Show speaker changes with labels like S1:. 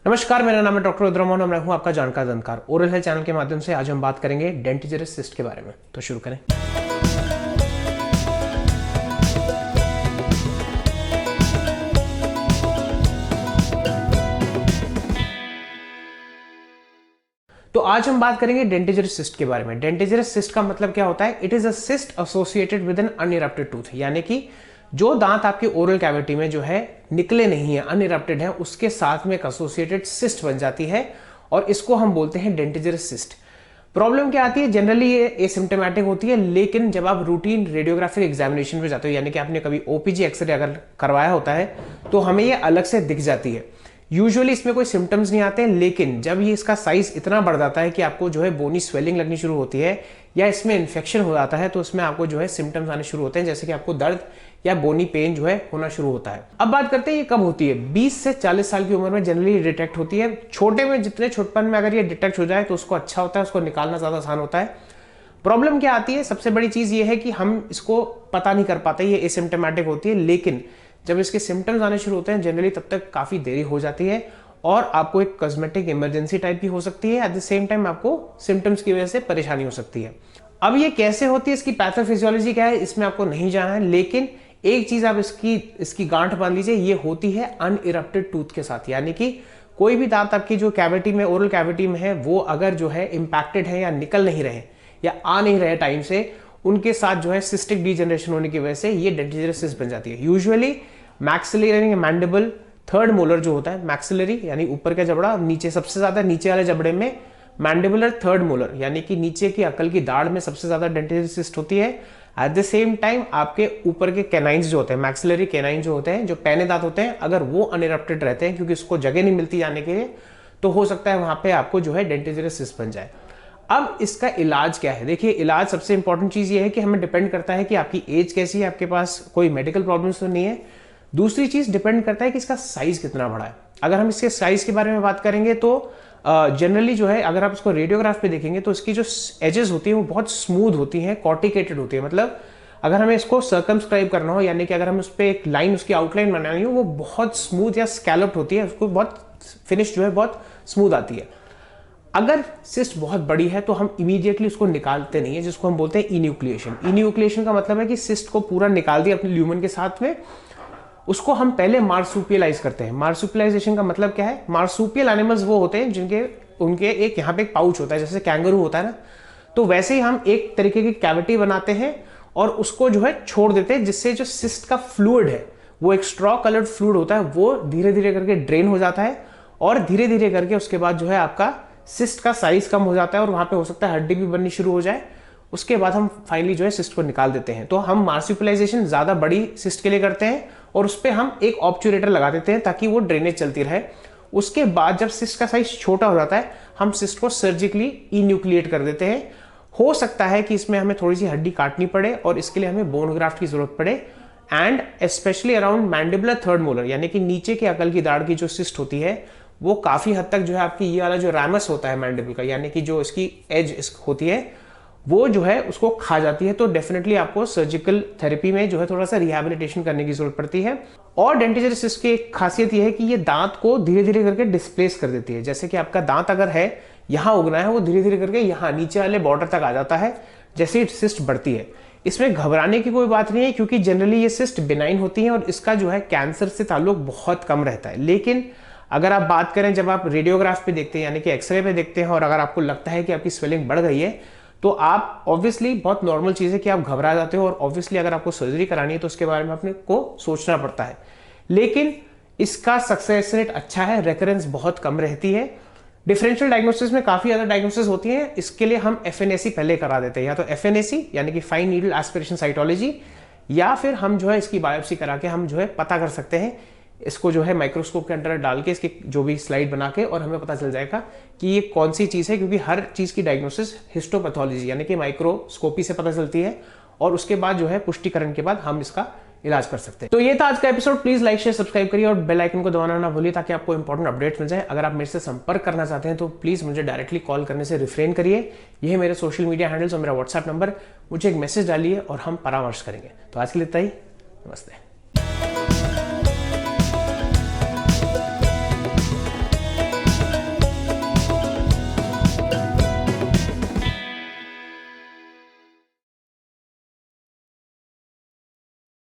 S1: नमस्कार, मेरा नाम है डॉक्टर रुद्रमोहन और मैं हूं आपका जानकार दंतकार। ओरल हेल्थ चैनल के माध्यम से आज हम बात करेंगे डेंटिजरस सिस्ट के बारे में। तो शुरू करें। तो आज हम बात करेंगे डेंटिजरस सिस्ट के बारे में। डेंटिजरस सिस्ट का मतलब क्या होता है? It is a cyst associated with an unerupted tooth, यानी कि जो दांत आपके ओरल कैविटी में जो है निकले नहीं है, अनइरप्टेड है, उसके साथ में एक एसोसिएटेड सिस्ट बन जाती है और इसको हम बोलते हैं डेंटिजरस सिस्ट। प्रॉब्लम क्या आती है? जनरली ये एसिम्प्टोमेटिक होती है, लेकिन जब आप रूटीन रेडियोग्राफिक एग्जामिनेशन पे जाते हो, यानी कि आपने कभी ओपीजी एक्सरे अगर करवाया होता है तो हमें ये अलग से दिख जाती है। यूजुअली इसमें कोई सिम्टम्स नहीं आते हैं, लेकिन जब ये इसका साइज इतना बढ़ जाता है कि आपको जो है बोनी स्वेलिंग लगनी शुरू होती है या इसमें इन्फेक्शन हो जाता है, तो उसमें आपको जो है सिम्टम्स आने शुरू होते हैं, जैसे कि आपको दर्द या बोनी पेन जो है होना शुरू होता है। अब बात करते हैं ये कब होती है। 20 से 40 साल की उम्र में जनरली डिटेक्ट होती है। छोटे में जितने छोटपन में अगर ये डिटेक्ट हो जाए तो उसको अच्छा होता है, उसको निकालना ज्यादा आसान होता है। प्रॉब्लम क्या आती है? सबसे बड़ी चीज ये है कि हम इसको पता नहीं कर पाते, ये एसिम्प्टोमेटिक होती है, लेकिन जब इसके सिम्टम्स आने शुरू होते हैं जनरली तब तक काफी देरी हो जाती है और आपको एक कॉस्मेटिक इमरजेंसी टाइप की हो सकती है। एट द सेम टाइम आपको सिम्टम्स की वजह से परेशानी हो सकती है। अब ये कैसे होती है, इसकी पैथोफिजियोलॉजी क्या है, इसमें आपको नहीं जाना है, लेकिन एक चीज आप इसकी गांठ बांध लीजिए, ये होती है अनइरप्टेड टूथ के साथ। यानी कि कोई भी दांत आपकी जो कैविटी में, ओरल कैविटी में है, वो अगर जो है इंपैक्टेड है या निकल नहीं रहे या आ नहीं रहे टाइम से, उनके साथ जो है सिस्टिक डीजनरेशन होने की वजह से ये डेंटिजरस सिस्ट बन जाती है। यूजुअली मैक्सिलरी यानी मैंडिबल, थर्ड मोलर जो होता है, मैक्सिलरी यानी ऊपर का जबड़ा, नीचे सबसे ज्यादा नीचे वाले जबड़े में मैंडिबुलर थर्ड मोलर यानी कि नीचे की अकल की दाढ़ में सबसे ज्यादा डेंटिजरस सिस्ट होती है। एट द सेम टाइम आपके ऊपर के कैनाइंस जो होते हैं, मैक्सिलरी कैनाइन जो होते हैं, जो पैने दांत होते हैं, अगर वो अनइरप्टेड रहते हैं क्योंकि उसको जगह नहीं मिलती जाने के लिए, तो हो सकता है वहां पे आपको जो है डेंटिजरस सिस्ट बन जाए। अब इसका इलाज क्या है? देखिए, इलाज सबसे इंपॉर्टेंट चीज ये है कि हमें डिपेंड करता है कि आपकी एज कैसी है, आपके पास कोई मेडिकल प्रॉब्लम्स तो नहीं है। दूसरी चीज डिपेंड करता है कि इसका साइज कितना बड़ा है। अगर हम इसके साइज के बारे में बात करेंगे तो जनरली जो है, अगर आप इसको रेडियोग्राफ पे देखेंगे तो इसकी जो एजेस होती है वो बहुत स्मूथ होती हैं, कॉर्टिकेटेड होती है। मतलब अगर हमें इसको सर्कमस्क्राइब करना हो, यानी कि अगर हम उस पर एक लाइन, उसकी आउटलाइन बनानी हो, वो बहुत स्मूथ या स्कैलप्ड होती है, उसको बहुत फिनिश जो है बहुत स्मूथ आती है। अगर सिस्ट बहुत बड़ी है तो हम इमीडिएटली उसको निकालते नहीं है, जिसको हम बोलते हैं इन्यूक्लिएशन। इन्यूक्लिएशन का मतलब है कि सिस्ट को पूरा निकाल दिया अपने ल्यूमन के साथ में, उसको हम पहले मार्सुपियलाइज करते हैं। मार्सुपियलाइजेशन का मतलब क्या है? मार्सुपियल एनिमल्स वो होते हैं जिनके उनके एक यहाँ पे एक पाउच होता है, जैसे कैंगरू होता है ना, तो वैसे ही हम एक तरीके की कैविटी बनाते हैं और उसको जो है छोड़ देते हैं, जिससे जो सिस्ट का फ्लूइड है, वो एक स्ट्रॉ कलर्ड फ्लूइड होता है, वो धीरे धीरे करके ड्रेन हो जाता है और धीरे धीरे करके उसके बाद जो है आपका सिस्ट का साइज कम हो जाता है और वहां पे हो सकता है हड्डी भी बननी शुरू हो जाए। उसके बाद हम फाइनली जो है सिस्ट को निकाल देते हैं। तो हम मार्सुपियलाइजेशन ज्यादा बड़ी सिस्ट के लिए करते हैं और उस पर हम एक ऑब्चुरेटर लगा देते हैं ताकि वो ड्रेनेज चलती रहे। उसके बाद जब सिस्ट का साइज छोटा हो जाता है, हम सिस्ट को सर्जिकली इन्यूक्लिएट कर देते हैं। हो सकता है कि इसमें हमें थोड़ी सी हड्डी काटनी पड़े और इसके लिए हमें बोन ग्राफ्ट की जरूरत पड़े, and specially around mandibular third molar, यानी कि नीचे के अकल की दाढ़ की जो सिस्ट होती है, वो काफी हद तक जो है आपकी ये वाला जो रैमस होता है मैंडिबल का, यानी कि जो इसकी एज होती है, वो जो है उसको खा जाती है। तो डेफिनेटली आपको सर्जिकल थेरेपी में जो है थोड़ा सा रिहैबिलिटेशन करने की जरूरत पड़ती है। और डेंटिजरस सिस्ट की एक खासियत ये है कि ये दांत को धीरे धीरे करके डिस्प्लेस कर देती है। जैसे कि आपका दांत अगर है यहाँ उगना है, वो धीरे धीरे करके यहाँ नीचे वाले बॉर्डर तक आ जाता है जैसे ही सिस्ट बढ़ती है। इसमें घबराने की कोई बात नहीं है, क्योंकि जनरली ये सिस्ट बिनाइन होती है और इसका जो है कैंसर से ताल्लुक बहुत कम रहता है। लेकिन अगर आप बात करें, जब आप रेडियोग्राफ पे देखते हैं यानी कि एक्सरे पे देखते हैं और अगर आपको लगता है कि आपकी स्वेलिंग बढ़ गई है, तो आप ऑब्वियसली, बहुत नॉर्मल चीज है कि आप घबरा जाते हो और ऑब्वियसली अगर आपको सर्जरी करानी है तो उसके बारे में अपने को सोचना पड़ता है। लेकिन इसका सक्सेस रेट अच्छा है, रेकरेंस बहुत कम रहती है। डिफरेंशियल डायग्नोसिस में काफी ज्यादा डायग्नोसिस होती है, इसके लिए हम एफएनएसी पहले करा देते हैं, या तो एफएनएसी यानी कि फाइन नीडल एस्पिरेशन साइटोलॉजी, या फिर हम जो है इसकी बायोप्सी करा के हम जो है पता कर सकते हैं, इसको जो है माइक्रोस्कोप के अंदर डाल के इसकी जो भी स्लाइड बना के, और हमें पता चल जाएगा कि ये कौन सी चीज है, क्योंकि हर चीज की डायग्नोसिस हिस्टोपैथोलॉजी यानी कि माइक्रोस्कोपी से पता चलती है और उसके बाद जो है पुष्टिकरण के बाद हम इसका इलाज कर सकते हैं। तो ये था आज का episode. Please like share subscribe करिए और बेल आइकन को दबाना ना भूलिए ताकि आपको इंपॉर्टेंट अपडेट्स मिल जाए। अगर आप मेरे से संपर्क करना चाहते हैं तो प्लीज मुझे डायरेक्टली कॉल करने से रिफ्रेन करिए। ये है मेरे सोशल मीडिया हैंडल्स और मेरा व्हाट्सएप नंबर, मुझे एक मैसेज डालिए और हम परामर्श करेंगे। तो आज के लिए इतना ही, नमस्ते।